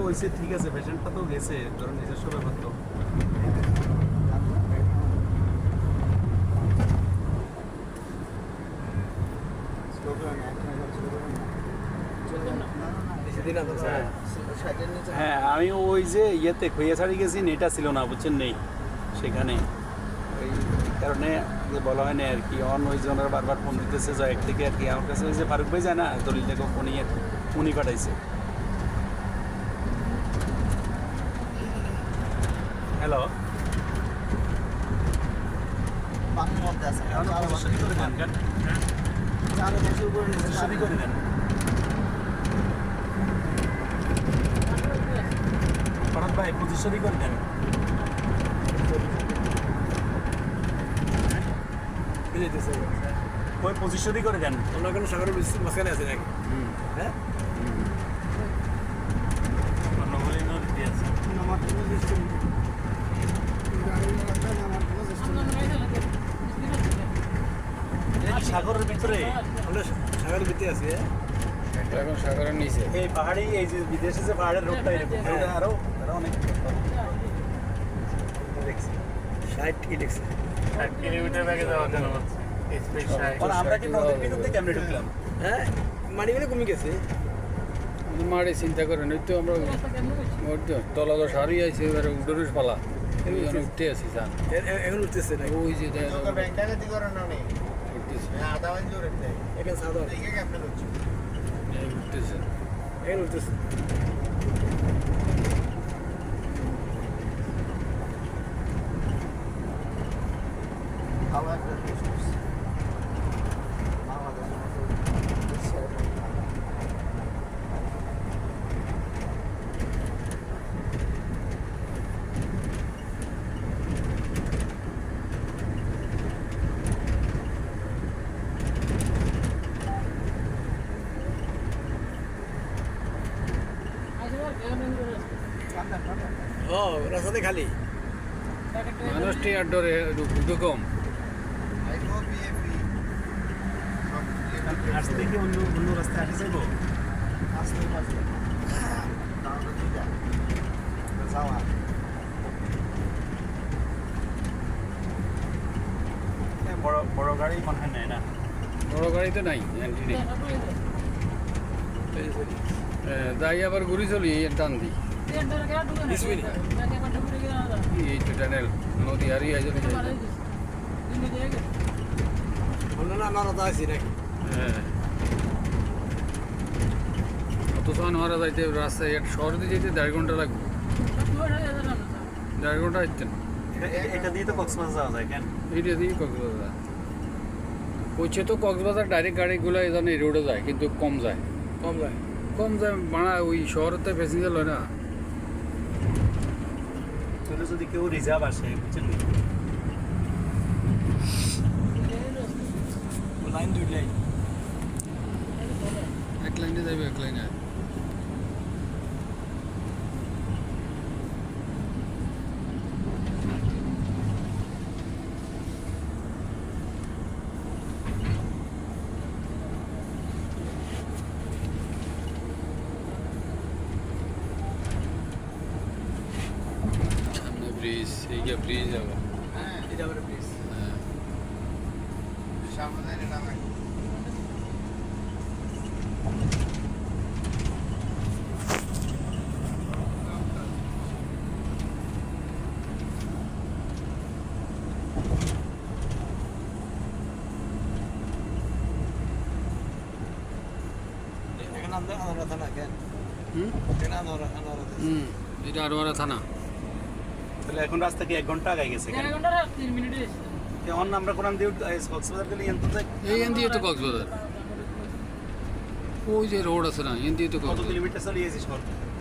হয়েছে ঠিক আছে, পেশেন্টটা তো গেছে, ধরুন নিজস্ব ব্যাপার তো। হ্যাঁ আমি ওই যে ইয়েতে খৈয়াছাড়ি গেছি, নেটা ছিল না বুঝছেন, নেই সেখানে, ওই কারণে বলা হয় না আর কি। ওই জনের বারবার ফোন দিতেছে জয়েক থেকে আর কি আমার কাছে, ওই যে ফারুক ভাই যায় না দলিল থেকে উনি পাঠাইছে। হ্যালো করে দেন ফরাদ ভাই, 2500 করে দেন। ওই 2500 করে দেন। অন্য কোনো সাগরের মাঝখানে আছে নাকি? হ্যাঁ সাগরের ভিতরে, সাগরের ভিতরে আছে। এখন সাগরের নিচে এই পাহাড়ি, এই যে বিদেশে যে পাহাড়ের রোডটা এরকম, আরো অনেক দেখছি। 60 কি লিখছে? 60 কিলোমিটার ব্যাগে যাওয়া কেন বলছে? আমরা কি নদীর ভিতর থেকে কেমনে ঢুকলাম? হ্যাঁ মানিগুলো কমে গেছে। মারে চিন্তা করেন, ওই তো আমরা তলা তো সারি আছে, এবার উডোরিস পালা উঠতে আছি যা এখন উঠতেছে না। ওই যে উঠতেছে এখানে সাদা উঠতেছে এখন উঠতেছে। ও রাস্তাতে খালি মানুষটি আর ডরে কম। আসতে দেখি অন্য রাস্তায় আসে যাবো। বড় গাড়ি মনে হয় নেয় না, বড় গাড়ি তো নাই, এন্ট্রি নেই। যাই আবার ঘুরি চলি টান দিই এই তো টানেল নদী হারিয়ে আইজ আমরা আছি নাকি? হ্যাঁ অত সময় মারা যাইতে রাস্তায় একটা শহর দিয়ে যেতে 1.5 ঘন্টা লাগবে। 1.5 ঘন্টা আসতেন এটা দিয়ে তো কক্সবাজার যাওয়া যায় কেন? এইটা দিয়ে কক্সবাজার কইছে তো কক্সবাজার ডাইরেক্ট গাড়িগুলো এখানে এই রোডে যায়, কিন্তু কম যায় মানা ওই শহরেতে প্যাসেঞ্জার লয় না। তাহলে যদি কেউ রিজার্ভ আসে বুঝছেন, লাইন দুই লাইন এক লাইনে যাবে, এক লাইনে সামনে ব্রিজ, এই যে ব্রিজ যাবো। হ্যাঁ এটা আবার প্লিজ হ্যাঁ সামনে এটা নামে এখানে আমরা থানা কেন? এখানে আমরা এটা আরোয়ারা থানা। তাহলে এখন রাস্তা কি 1 ঘন্টা আগে গেছে কেন? 3 মিনিটে এখন আমরা কোরআন দিয়ে কক্সবাজার গেলে এত এই দিয়ে তো কক্সবাজার, ওই যে রোড আছে না, এন দিয়ে তো কত কক্সবাজার। কিলোমিটার চলে গেছিস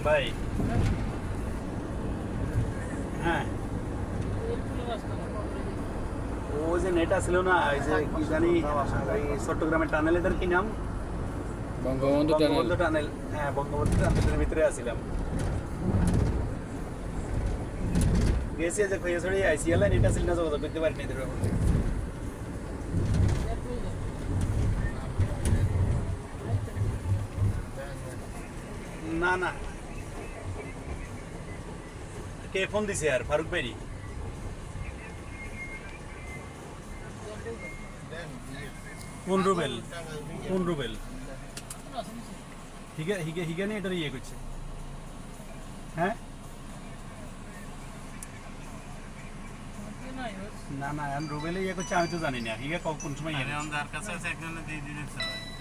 ভাই? হ্যাঁ ও যে নেটা ছিল না, ওই যে কি জানি ওই চট্টগ্রামের টানেল, এটার কি নাম? বঙ্গবন্ধু টানেল। টানেল, হ্যাঁ বঙ্গবন্ধু টানেলের ভিতরে আছিলাম। গেছি যে খৈয়াছড়ি আইসিএল লাইন, এটা ছিল না, যোগাযোগ করতে পারিনি এদের ব্যাপারে। না কে ফোন দিছে আর ফারুক ভাই কোন রুবেল হিগানি এটার ইয়ে করছে হ্যাঁ না আমি রুবেলে ইয়ে করছে আমি তো জানি না হিগা কোন সময় ইয়ে যার কাছে আছে একজনে দিয়ে দিতে হয়